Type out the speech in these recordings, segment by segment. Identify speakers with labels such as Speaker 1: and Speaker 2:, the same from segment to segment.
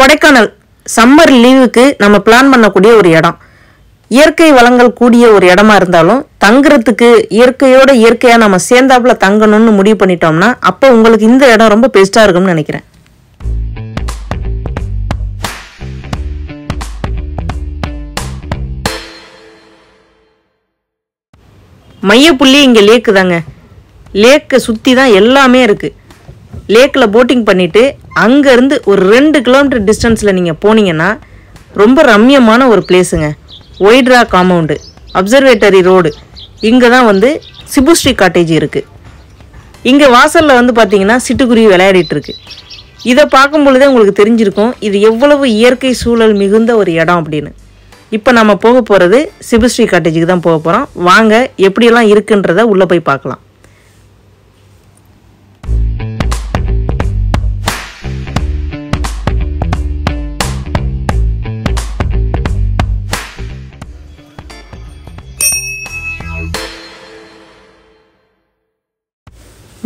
Speaker 1: Kodaikanal summer லீவுக்கு நம்ம plan பண்ணக்கூடிய ஒரு இடம். இயற்கை வளங்கள் கூடிய ஒரு இடமா இருந்தாலும் தங்குறதுக்கு இயற்கையோட இயற்கையா நம்ம சேர்ந்தாப்புல தங்கணும்னு முடிவு பண்ணிட்டோம்னா அப்போ உங்களுக்கு இந்த இடம் ரொம்ப பெஸ்டா இருக்கும்னு நினைக்கிறேன். மையப்புள்ளி இங்க லேக்கு தாங்க. லேக்கை சுத்தி தான் எல்லாமே இருக்கு. லேக்கில் போட்டிங் பண்ணிட்டு அங்கேருந்து ஒரு 2 கிலோமீட்டர் டிஸ்டன்ஸில் நீங்கள் போனீங்கன்னா ரொம்ப ரம்யமான ஒரு பிளேஸுங்க. ஒய்ட்ரா காம்பவுண்டு, அப்சர்வேட்டரி ரோடு, இங்கே தான் வந்து சிபுஸ்ரீ காட்டேஜ் இருக்குது. இங்கே வாசலில் வந்து பார்த்தீங்கன்னா சிட்டுக்குருவி விளையாடிட்டு இருக்கு. இதை பார்க்கும் பொழுதே உங்களுக்கு தெரிஞ்சிருக்கும் இது எவ்வளவு இயற்கை சூழல் மிகுந்த ஒரு இடம் அப்படின்னு. இப்போ நம்ம போக போகிறது சிபுஸ்ரீ காட்டேஜுக்கு தான் போக போகிறோம். வாங்க எப்படியெல்லாம் இருக்குன்றத உள்ளே போய் பார்க்கலாம்.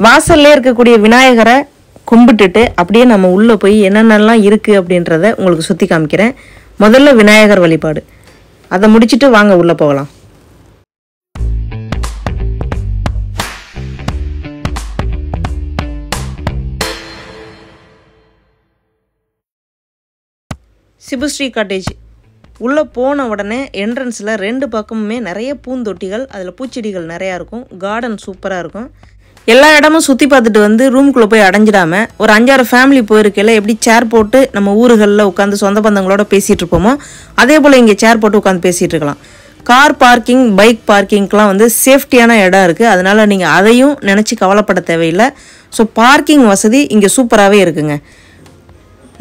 Speaker 1: வாசல்ல இருக்கக்கூடிய விநாயகரை கும்பிட்டுட்டு அப்படியே நம்ம உள்ளே போய் என்னென்னலாம் இருக்குது அப்படின்றத உங்களுக்கு சுற்றி காமிக்கிறேன். முதல்ல விநாயகர் வழிபாடு, அதை முடிச்சுட்டு வாங்க உள்ளே போகலாம். சிபுஸ்ரீ காட்டேஜ் உள்ளே போன உடனே என்ட்ரன்ஸில் 2 பக்கமுமே நிறைய பூந்தொட்டிகள், அதில் பூச்செடிகள் நிறையா இருக்கும். கார்டன் சூப்பராக இருக்கும். எல்லா இடமும் சுற்றி பார்த்துட்டு வந்து ரூம்குள்ளே போய் அடைஞ்சிடாமல் ஒரு 5-6 ஃபேமிலி போயிருக்கையில் எப்படி சேர் போட்டு நம்ம ஊர்களில் உட்காந்து சொந்த பந்தங்களோட பேசிகிட்டு இருப்போமோ அதே போல் இங்கே சேர் போட்டு உட்காந்து பேசிகிட்டு இருக்கலாம். கார் பார்க்கிங், பைக் பார்க்கிங்க்கெலாம் வந்து சேஃப்டியான இடம் இருக்குது. அதனால் நீங்கள் அதையும் நினச்சி கவலைப்பட தேவையில்லை. ஸோ பார்க்கிங் வசதி இங்கே சூப்பராகவே இருக்குங்க.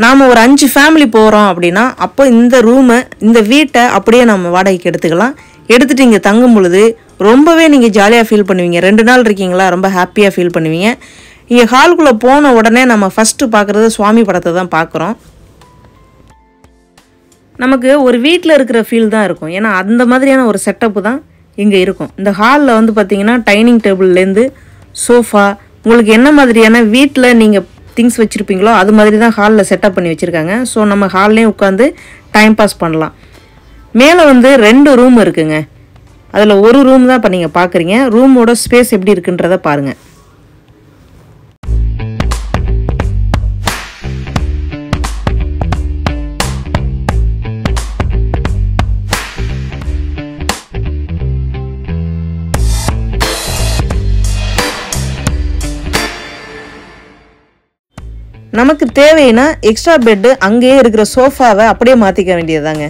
Speaker 1: நாம் ஒரு 5 ஃபேமிலி போகிறோம் அப்படின்னா அப்போ இந்த ரூமை, இந்த வீட்டை அப்படியே நம்ம வாடகைக்கு எடுத்துக்கலாம். எடுத்துகிட்டு இங்கே தங்கும் பொழுது ரொம்பவே நீங்கள் ஜாலியாக ஃபீல் பண்ணுவீங்க. 2 நாள் இருக்கீங்களா, ரொம்ப ஹாப்பியாக ஃபீல் பண்ணுவீங்க. இங்கே ஹாலுக்குள்ளே போன உடனே நம்ம ஃபஸ்ட்டு பார்க்குறது சுவாமி படத்தை தான் பார்க்குறோம். நமக்கு ஒரு வீட்டில் இருக்கிற ஃபீல் தான் இருக்கும். ஏன்னா அந்த மாதிரியான ஒரு செட்டப்பு தான் இங்கே இருக்கும். இந்த ஹாலில் வந்து பார்த்திங்கன்னா டைனிங் டேபிள்லேருந்து சோஃபா, உங்களுக்கு என்ன மாதிரியான வீட்டில் நீங்கள் திங்ஸ் வச்சுருப்பீங்களோ அது மாதிரி தான் ஹாலில் செட்டப் பண்ணி வச்சுருக்காங்க. ஸோ நம்ம ஹால்லேயும் உட்காந்து டைம் பாஸ் பண்ணலாம். மேலே வந்து 2 ரூம் இருக்குங்க. அதில் ஒரு ரூம் தான் இப்போ நீங்கள் பார்க்குறீங்க. ரூமோட ஸ்பேஸ் எப்படி இருக்குன்றத பாருங்கள். நமக்கு தேவைன்னா எக்ஸ்ட்ரா பெட்டு அங்கேயே இருக்கிற சோஃபாவை அப்படியே மாற்றிக்க வேண்டியதாங்க.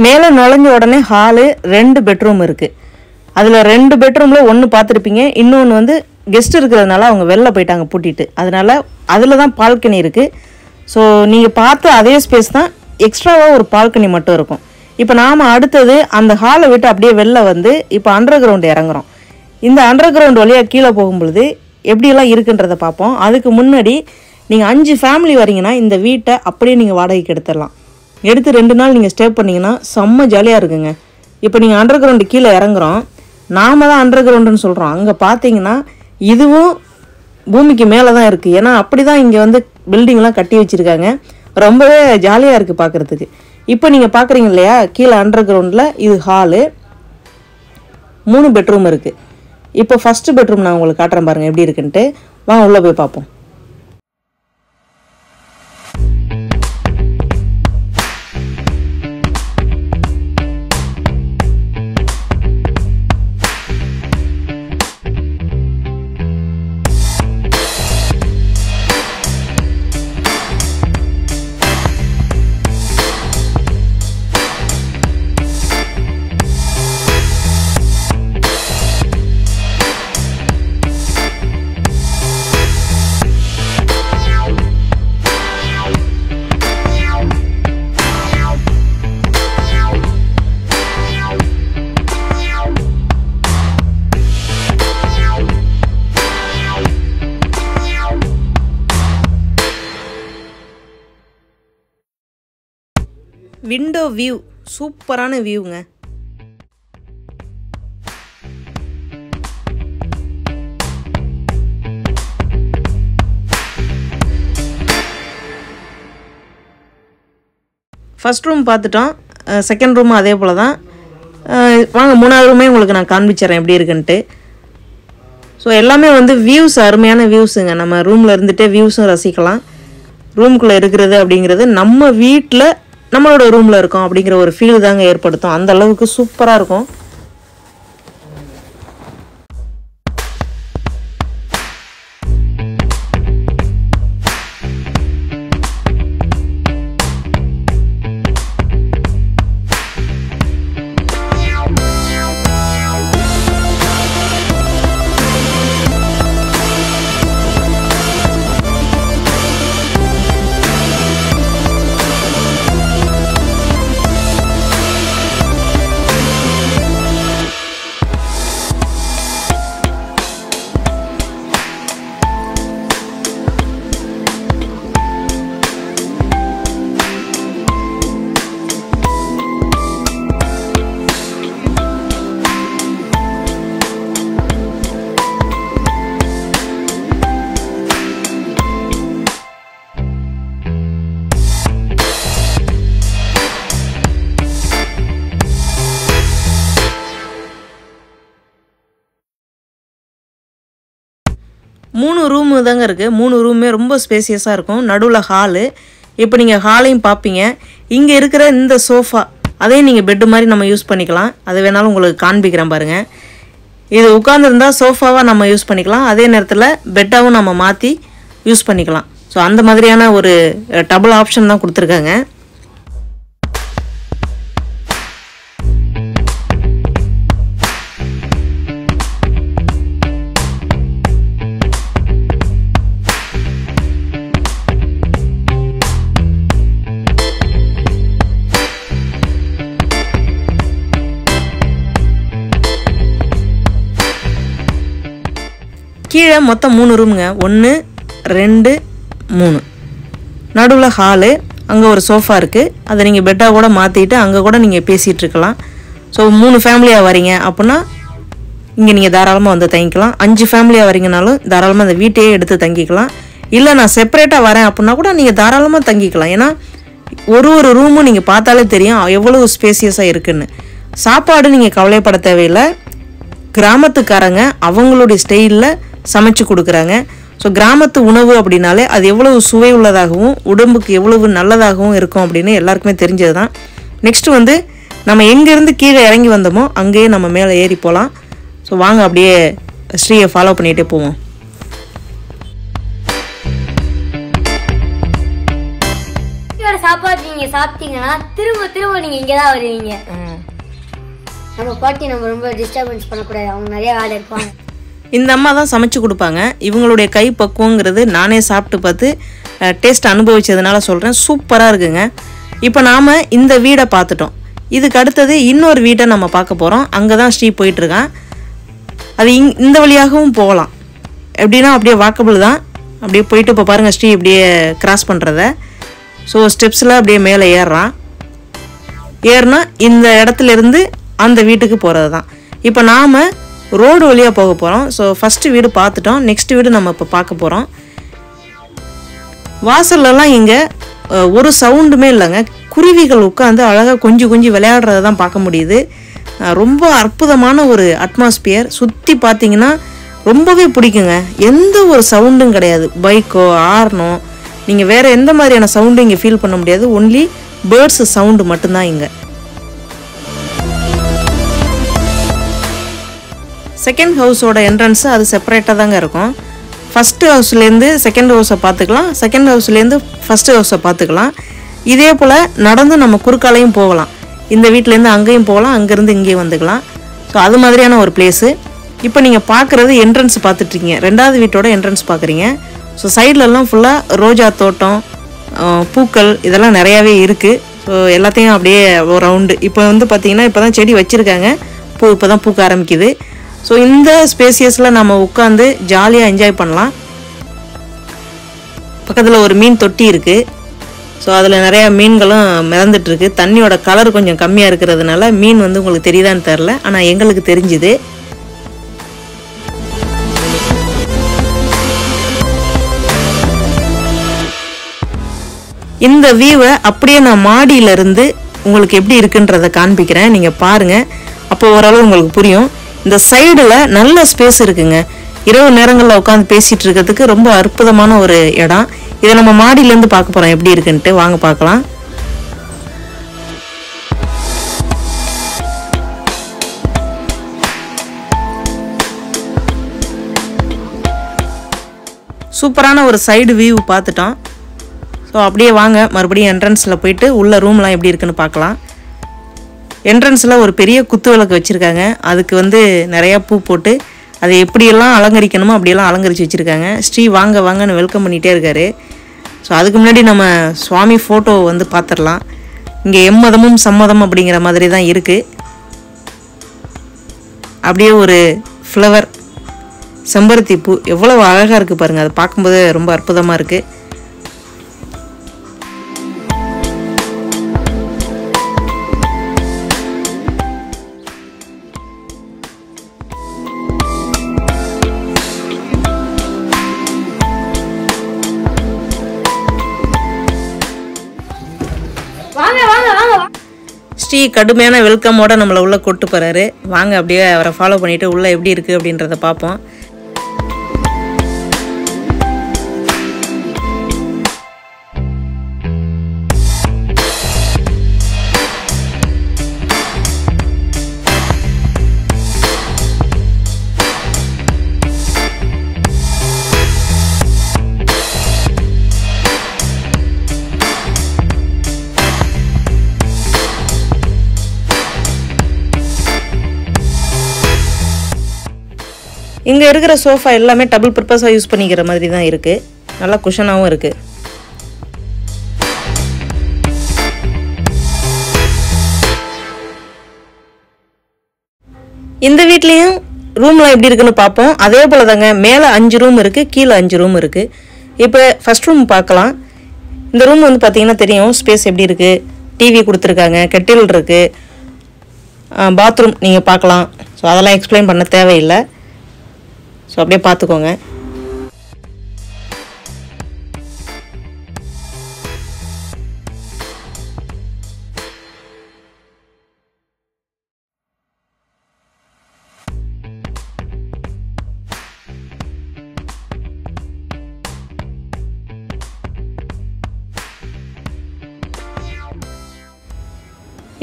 Speaker 1: மேலே நுழைஞ்ச உடனே ஹாலு, 2 பெட்ரூம் இருக்குது. அதில் 2 பெட்ரூமில் 1 பார்த்துருப்பீங்க, இன்னொன்று வந்து கெஸ்ட் இருக்கிறதுனால அவங்க வெளில போயிட்டாங்க பூட்டிட்டு. அதனால் அதில் தான் பால்கனி இருக்குது. ஸோ நீங்கள் பார்த்து அதே ஸ்பேஸ் தான், எக்ஸ்ட்ராவாக ஒரு பால்கனி மட்டும் இருக்கும். இப்போ நாம் அடுத்தது அந்த ஹாலை விட்டு அப்படியே வெளில வந்து இப்போ அண்டர் கிரவுண்டு இறங்குறோம். இந்த அண்டர் கிரவுண்ட் வழியாக கீழே போகும்பொழுது எப்படியெல்லாம் இருக்குன்றதை பார்ப்போம். அதுக்கு முன்னாடி நீங்கள் 5 ஃபேமிலி வரீங்கன்னா இந்த வீட்டை அப்படியே நீங்கள் வாடகைக்கு எடுத்துடலாம். எடுத்து 2 நாள் நீங்கள் ஸ்டே பண்ணிங்கன்னா செம்ம ஜாலியாக இருக்குங்க. இப்போ நீங்கள் அண்டர் கிரவுண்டு கீழே இறங்குறோம். நாம் தான் அண்டர் கிரவுண்டுன்னு சொல்கிறோம். அங்கே பார்த்தீங்கன்னா இதுவும் பூமிக்கு மேலே தான் இருக்குது. ஏன்னா அப்படி தான் இங்கே வந்து பில்டிங்லாம் கட்டி வச்சுருக்காங்க. ரொம்பவே ஜாலியாக இருக்குது பார்க்குறதுக்கு. இப்போ நீங்கள் பார்க்குறீங்க இல்லையா, கீழே அண்டர் கிரவுண்டில் இது ஹாலு, 3 பெட்ரூம் இருக்குது. இப்போ ஃபஸ்ட்டு பெட்ரூம் நான் உங்களுக்கு காட்டுறேன் பாருங்கள் எப்படி இருக்குன்ட்டு. வாங்க உள்ளே போய் பார்ப்போம். விண்டோ வியூ சூப்பரான வியூங்க. ஃபர்ஸ்ட் ரூம் பார்த்துட்டோம். செகண்ட் ரூமும் அதே போல் தான். வாங்க 3வது ரூமே உங்களுக்கு நான் காண்பிச்சிட்றேன் எப்படி இருக்குன்ட்டு. ஸோ எல்லாமே வந்து வியூஸ் அருமையான வியூஸுங்க. நம்ம ரூமில் இருந்துகிட்டே வியூஸும் ரசிக்கலாம். ரூம்குள்ளே இருக்கிறது அப்படிங்கிறது நம்ம வீட்டில் நம்மளோட ரூமில் இருக்கோம் அப்படிங்கிற ஒரு ஃபீல் தாங்க ஏற்படுத்தும். அந்த அளவுக்கு சூப்பராக இருக்கும். மூணு ரூமு தாங்க இருக்குது. 3 ரூமே ரொம்ப ஸ்பேசியஸாக இருக்கும். நடுவில் ஹாலு. இப்போ நீங்கள் ஹாலையும் பார்ப்பீங்க. இங்கே இருக்கிற இந்த சோஃபா அதையும் நீங்கள் பெட்டு மாதிரி நம்ம யூஸ் பண்ணிக்கலாம். அது வேணாலும் உங்களுக்கு காண்பிக்கிறேன் பாருங்கள். இது உட்காந்துருந்தா சோஃபாவாக நம்ம யூஸ் பண்ணிக்கலாம். அதே நேரத்தில் பெட்டாகவும் நம்ம மாற்றி யூஸ் பண்ணிக்கலாம். ஸோ அந்த மாதிரியான ஒரு டபுள் ஆப்ஷன் தான் கொடுத்துருக்காங்க. கீழே மொத்தம் 3 ரூமுங்க. 1 2 3. நடுவில் ஹாலு. அங்கே ஒரு சோஃபா இருக்குது. அதை நீங்கள் பெட்டாக கூட மாற்றிட்டு அங்கே கூட நீங்கள் பேசிகிட்டு இருக்கலாம். ஸோ 3 ஃபேமிலியாக வரீங்க அப்படின்னா இங்கே நீங்கள் தாராளமாக வந்து தங்கிக்கலாம். 5 ஃபேமிலியாக வரீங்கனாலும் தாராளமாக அந்த வீட்டையே எடுத்து தங்கிக்கலாம். இல்லை நான் செப்பரேட்டாக வரேன் அப்படின்னா கூட நீங்கள் தாராளமாக தங்கிக்கலாம். ஏன்னா ஒரு ரூமும் நீங்கள் பார்த்தாலே தெரியும் எவ்வளோ ஸ்பேசியஸாக இருக்குன்னு. சாப்பாடு நீங்கள் கவலைப்பட தேவையில்லை. கிராமத்துக்காரங்க அவங்களுடைய ஸ்டைலில் சமைச்சு கொடுக்குறாங்க. ஸோ கிராமத்து உணவு அப்படின்னாலே அது எவ்வளவு சுவை உள்ளதாகவும் உடம்புக்கு எவ்வளவு நல்லதாகவும் இருக்கும் அப்படின்னு எல்லாருக்குமே தெரிஞ்சது தான். நெக்ஸ்ட்டு வந்து நம்ம எங்கேருந்து கீழே இறங்கி வந்தோமோ அங்கேயே நம்ம மேலே ஏறி போகலாம். ஸோ வாங்க அப்படியே ஸ்ரீயை ஃபாலோ பண்ணிகிட்டே போவோம்.
Speaker 2: சாப்பாடு நீங்கள் சாப்பிட்டீங்கன்னா திரும்ப நீங்கள் இங்கே தான் வருவீங்க. நம்ம பாட்டி நம்ம ரொம்ப டிஸ்டர்பன்ஸ் பண்ணக்கூடாது. அவங்க நிறைய வேலை இருப்பாங்க.
Speaker 1: இந்த அம்மா தான் சமைச்சு கொடுப்பாங்க. இவங்களுடைய கை பக்குவங்கிறது நானே சாப்பிட்டு பார்த்து டேஸ்ட் அனுபவிச்சதுனால சொல்கிறேன். சூப்பராக இருக்குங்க. இப்போ நாம் இந்த வீடை பார்த்துட்டோம். இதுக்கு அடுத்தது இன்னொரு வீட்டை நம்ம பார்க்க போகிறோம். அங்கே தான் ஸ்ரீ போயிட்டுருக்கான். அது இந்த வழியாகவும் போகலாம். எப்படின்னா அப்படியே வாக்கபிள் தான். அப்படியே போயிட்டு இப்போ பாருங்கள் ஸ்ரீ இப்படியே கிராஸ் பண்ணுறத. ஸோ ஸ்டெப்ஸில் அப்படியே மேலே ஏறினா இந்த இடத்துலேருந்து அந்த வீட்டுக்கு போகிறது தான். இப்போ நாம் ரோடு வழியாக போக போகிறோம். ஸோ ஃபஸ்ட்டு வீடு பார்த்துட்டோம். நெக்ஸ்ட் வீடு நம்ம இப்போ பார்க்க போகிறோம். வாசல்லலாம் இங்கே ஒரு சவுண்டுமே இல்லைங்க. குருவிகள் உட்காந்து அழகாக கொஞ்சி விளையாடுறத தான் பார்க்க முடியுது. ரொம்ப அற்புதமான ஒரு அட்மாஸ்பியர். சுற்றி பார்த்தீங்கன்னா ரொம்பவே பிடிக்குங்க. எந்த ஒரு சவுண்டும் கிடையாது. பைக்கோ ஹார்னோ நீங்கள் வேறு எந்த மாதிரியான சவுண்டும் இங்கே ஃபீல் பண்ண முடியாது. ஒன்லி பேர்ட்ஸு சவுண்டு மட்டும்தான் இங்கே. செகண்ட் ஹவுஸோட என்ட்ரன்ஸு அது செப்பரேட்டாக தாங்க இருக்கும். ஃபஸ்ட்டு ஹவுஸ்லேருந்து செகண்ட் ஹவுஸை பார்த்துக்கலாம். செகண்ட் ஹவுஸ்லேருந்து ஃபஸ்ட்டு ஹவுஸை பார்த்துக்கலாம். இதே போல் நடந்து நம்ம குறுக்காலையும் போகலாம். இந்த வீட்டிலேருந்து அங்கேயும் போகலாம், அங்கேருந்து இங்கேயும் வந்துக்கலாம். ஸோ அது மாதிரியான ஒரு பிளேஸு. இப்போ நீங்கள் பார்க்குறது என்ட்ரன்ஸ் பார்த்துட்ருக்கீங்க. 2வது வீட்டோட என்ட்ரன்ஸ் பார்க்குறீங்க. ஸோ சைட்லலாம் ஃபுல்லாக ரோஜா தோட்டம், பூக்கள் இதெல்லாம் நிறையாவே இருக்குது. ஸோ எல்லாத்தையும் அப்படியே ஒரு ரவுண்டு. இப்போ வந்து பார்த்திங்கன்னா இப்போ தான் செடி வச்சுருக்காங்க. இப்போ தான் பூக்க ஆரம்பிக்குது. ஸோ இந்த ஸ்பேசியஸில் நம்ம உட்காந்து ஜாலியாக என்ஜாய் பண்ணலாம். பக்கத்தில் ஒரு மீன் தொட்டி இருக்குது. ஸோ அதில் நிறையா மீன்களும் மிதந்துட்டுருக்கு. தண்ணியோட கலர் கொஞ்சம் கம்மியாக இருக்கிறதுனால மீன் வந்து உங்களுக்கு தெரியுதான்னு தெரில, ஆனால் எங்களுக்கு தெரிஞ்சுது. இந்த வியூவை அப்படியே நான் மாடியிலேருந்து உங்களுக்கு எப்படி இருக்குன்றதை காண்பிக்கிறேன், நீங்கள் பாருங்கள். அப்போ ஓரளவு உங்களுக்கு புரியும். இந்த சைடில் நல்ல ஸ்பேஸ் இருக்குங்க. இரவு நேரங்களில் உட்காந்து பேசிகிட்டு இருக்கிறதுக்கு ரொம்ப அற்புதமான ஒரு இடம். இதை நம்ம மாடியிலேருந்து பார்க்க போகிறோம் எப்படி இருக்குன்ட்டு. வாங்க பார்க்கலாம். சூப்பரான ஒரு சைடு வியூ பார்த்துட்டோம். ஸோ அப்படியே வாங்க மறுபடியும் என்ட்ரன்ஸில் போயிட்டு உள்ள ரூம்லாம் எப்படி இருக்குன்னு பார்க்கலாம். என்ட்ரன்ஸில் ஒரு பெரிய குத்து விளக்கு வச்சுருக்காங்க. அதுக்கு வந்து நிறையா பூ போட்டு அதை எப்படியெல்லாம் அலங்கரிக்கணுமோ அப்படியெல்லாம் அலங்கரித்து வச்சுருக்காங்க. ஸ்ரீ வாங்க வாங்கன்னு வெல்கம் பண்ணிகிட்டே இருக்காரு. ஸோ அதுக்கு முன்னாடி நம்ம சுவாமி ஃபோட்டோ வந்து பார்த்துடலாம். இங்கே எம்மதமும் சம்மதம் அப்படிங்கிற மாதிரி தான் இருக்குது. அப்படியே ஒரு ஃப்ளவர் செம்பருத்தி பூ எவ்வளோ அழகாக இருக்குது பாருங்கள். அதை பார்க்கும்போது ரொம்ப அற்புதமாக இருக்குது. ஸ்ரீ கடுமையான வெல்கமோட நம்மளை உள்ளே கூட்டு போகிறாரு. வாங்க அப்படியே அவரை ஃபாலோ பண்ணிவிட்டு உள்ளே எப்படி இருக்குது அப்படின்றத பார்ப்போம். இங்கே இருக்கிற சோஃபா எல்லாமே டபுள் பர்பஸாக யூஸ் பண்ணிக்கிற மாதிரி தான் இருக்குது. நல்லா குஷனாகவும் இருக்குது. இந்த வீட்லேயும் ரூம்லாம் எப்படி இருக்குன்னு பார்ப்போம். அதே போல் தாங்க மேலே 5 ரூம் இருக்குது, கீழே 5 ரூம் இருக்குது. இப்போ ஃபஸ்ட் ரூம் பார்க்கலாம். இந்த ரூம் வந்து பார்த்திங்கன்னா தெரியும் ஸ்பேஸ் எப்படி இருக்குது. டிவி கொடுத்துருக்காங்க, கட்டில் இருக்குது, பாத்ரூம் நீங்கள் பார்க்கலாம். ஸோ அதெல்லாம் எக்ஸ்பிளைன் பண்ண தேவையில்லை. ஸோ அப்படியே பார்த்துக்கோங்க.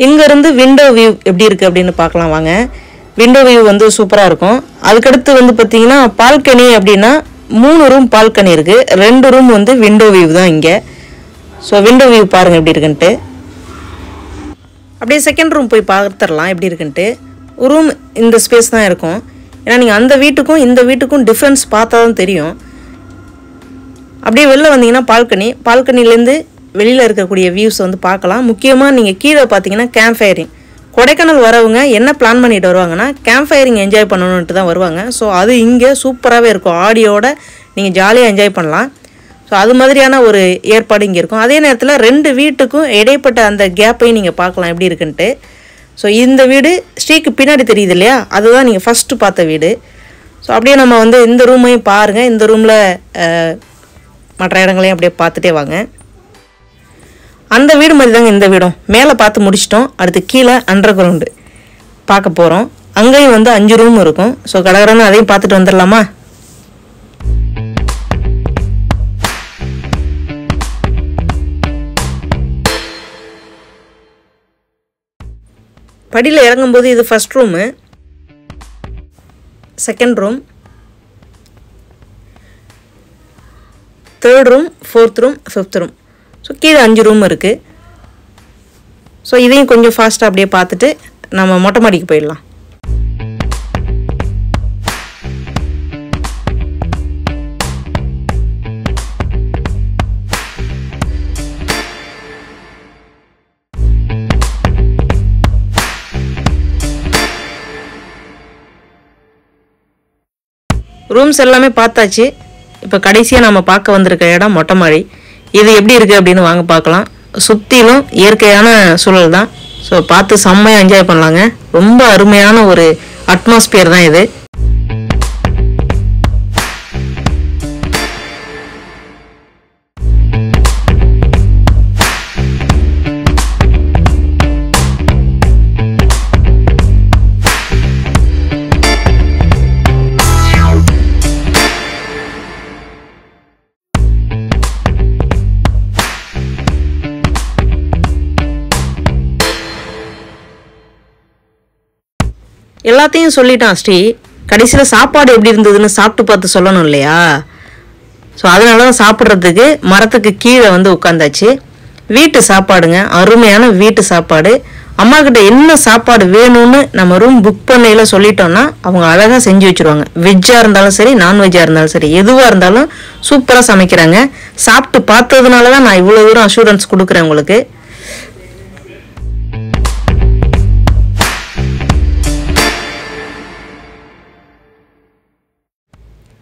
Speaker 1: இங்கேருந்து விண்டோ வியூ எப்படி இருக்குது அப்படின்னு பார்க்கலாம் வாங்க. விண்டோ வியூ வந்து சூப்பராக இருக்கும். அதுக்கடுத்து வந்து பார்த்திங்கன்னா பால்கனி அப்படின்னா 3 ரூம் பால்கனி இருக்குது, 2 ரூம் வந்து விண்டோ வியூ தான் இங்கே. ஸோ விண்டோ வியூ பாருங்கள் எப்படி இருக்குன்ட்டு. அப்படியே செகண்ட் ரூம் போய் பார்த்துடலாம் எப்படி இருக்குன்ட்டு. ரூம் இந்த ஸ்பேஸ் தான் இருக்கும். ஏன்னா நீங்கள் அந்த வீட்டுக்கும் இந்த வீட்டுக்கும் டிஃப்ரென்ஸ் பார்த்தா தான் தெரியும். அப்படியே வெளில வந்தீங்கன்னா பால்கனிலேருந்து வெளியில் இருக்கக்கூடிய வியூஸ் வந்து பார்க்கலாம். முக்கியமாக நீங்கள் கீழே பார்த்தீங்கன்னா கேம்ப் ஃபயரிங். கொடைக்கானல் வரவங்க என்ன பிளான் பண்ணிட்டு வருவாங்கன்னா கேம்ப் ஃபயரிங் என்ஜாய் பண்ணணுன்ட்டு தான் வருவாங்க. ஸோ அது இங்கே சூப்பராகவே இருக்கும். ஆடியோட நீங்கள் ஜாலியாக என்ஜாய் பண்ணலாம். ஸோ அது மாதிரியான ஒரு ஏற்பாடு இங்கே இருக்கும். அதே நேரத்தில் 2 வீட்டுக்கும் இடைப்பட்ட அந்த கேப்பையும் நீங்கள் பார்க்கலாம் எப்படி இருக்குன்ட்டு. ஸோ இந்த வீடு ஸ்ரீக்கு பின்னாடி தெரியுது இல்லையா, அதுதான் நீங்கள் ஃபஸ்ட்டு பார்த்த வீடு. ஸோ அப்படியே நம்ம வந்து இந்த ரூமையும் பாருங்கள். இந்த ரூமில் மற்ற இடங்களையும் அப்படியே பார்த்துட்டே வாங்க. அந்த வீடு மாதிரி தாங்க இந்த வீடும். மேலே பார்த்து முடிச்சிட்டோம். அடுத்து கீழே அண்டர் கிரவுண்டு பார்க்க போகிறோம். அங்கேயும் வந்து 5 ரூம் இருக்கும். ஸோ கடகடன்னு அதையும் பார்த்துட்டு வந்துடலாமா? படியில் இறங்கும்போது இது first room, second room, 3rd room, 4th room, 5th room. So கீழே 5 ரூம் இருக்குது. ஸோ இதையும் கொஞ்சம் ஃபாஸ்ட்டாக அப்படியே பார்த்துட்டு நம்ம மொட்டை மாடிக்கு போயிடலாம். ரூம்ஸ் எல்லாமே பார்த்தாச்சு. இப்போ கடைசியாக நம்ம பார்க்க வந்திருக்க இடம் மொட்டை மாடி. இது எப்படி இருக்குது அப்படின்னு வாங்க பார்க்கலாம். சுற்றிலும் இயற்கையான சூழல் தான். ஸோ பார்த்து செம்மையாக என்ஜாய் பண்ணலாங்க. ரொம்ப அருமையான ஒரு அட்மாஸ்பியர் தான் இது. எல்லாத்தையும் சொல்லிட்டான் ஸ்ரீ. கடைசியில் சாப்பாடு எப்படி இருந்ததுன்னு சாப்பிட்டு பார்த்து சொல்லணும் இல்லையா? ஸோ அதனால தான் சாப்பிட்றதுக்கு மரத்துக்கு கீழே வந்து உட்காந்தாச்சு. வீட்டு சாப்பாடுங்க, அருமையான வீட்டு சாப்பாடு. அம்மா கிட்ட என்ன சாப்பாடு வேணும்னு நம்ம ரூம் புக் பண்ணையில் சொல்லிட்டோம்னா அவங்க அழகாக செஞ்சு வச்சுருவாங்க. வெஜ்ஜாக இருந்தாலும் சரி, நான்வெஜ்ஜாக இருந்தாலும் சரி, எதுவாக இருந்தாலும் சூப்பராக சமைக்கிறாங்க. சாப்பிட்டு பார்த்ததுனால தான் நான் இவ்வளோ தூரம் அஷூரன்ஸ் கொடுக்குறேன் உங்களுக்கு.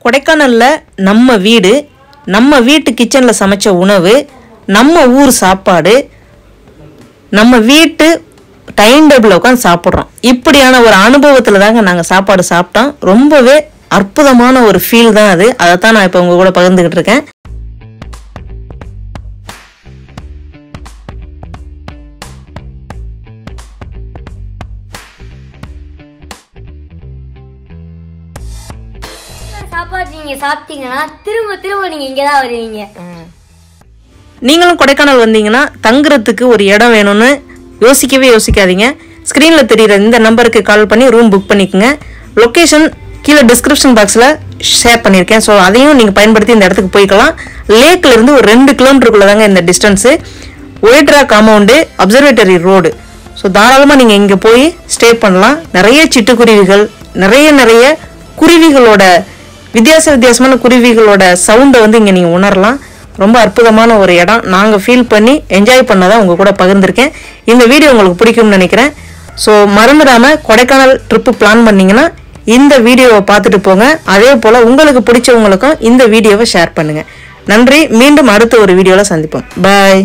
Speaker 1: கொடைக்கானல்ல நம்ம வீடு, நம்ம வீட்டு கிச்சனில் சமைச்ச உணவு, நம்ம ஊர் சாப்பாடு, நம்ம வீட்டு டைம் டேபிளில் உட்காந்து சாப்பிட்றோம். இப்படியான ஒரு அனுபவத்தில் தாங்க நாங்கள் சாப்பாடு சாப்பிட்டோம். ரொம்பவே அற்புதமான ஒரு ஃபீல் தான் அது. அதை தான் நான் இப்போ உங்கள் கூட பகிர்ந்துக்கிட்டு இருக்கேன்.
Speaker 2: சாப்பாடு நீங்க சாப்பிட்டீங்கன்னா திரும்ப திரும்ப நீங்க இங்கதான் வருவீங்க.
Speaker 1: நீங்களும் கொடைக்கானல் வந்தீங்கன்னா தங்குறதுக்கு ஒரு இடம் வேணும்னு யோசிக்கவே யோசிக்காதீங்க. ஸ்க்ரீனில் தெரிகிற இந்த நம்பருக்கு கால் பண்ணி ரூம் புக் பண்ணிக்கோங்க. லொக்கேஷன் கீழே டிஸ்கிரிப்ஷன் பாக்ஸில் ஷேர் பண்ணியிருக்கேன். ஸோ அதையும் நீங்கள் பயன்படுத்தி இந்த இடத்துக்கு போய்க்கலாம். லேக்லேருந்து ஒரு 2 கிலோமீட்டருக்குள்ளே தாங்க இந்த டிஸ்டன்ஸு. ஒயிட்ரா காம்பவுண்டு, அப்சர்வேட்டரி ரோடு. ஸோ தாராளமாக நீங்கள் இங்கே போய் ஸ்டே பண்ணலாம். நிறைய சிட்டுக்குருவிகள், நிறைய குருவிகளோட வித்தியாசமான குருவிகளோட சவுண்டை வந்து இங்கே நீங்கள் உணரலாம். ரொம்ப அற்புதமான ஒரு இடம். நாங்கள் ஃபீல் பண்ணி என்ஜாய் பண்ணதான் உங்கள் கூட பகிர்ந்திருக்கேன். இந்த வீடியோ உங்களுக்கு பிடிக்கும்னு நினைக்கிறேன். ஸோ மறந்துடாமல் கொடைக்கானல் ட்ரிப்பு பிளான் பண்ணிங்கன்னா இந்த வீடியோவை பார்த்துட்டு போங்க. அதே போல் உங்களுக்கு பிடிச்சவங்களுக்கும் இந்த வீடியோவை ஷேர் பண்ணுங்கள். நன்றி. மீண்டும் அடுத்த ஒரு வீடியோவில் சந்திப்போம். பாய்.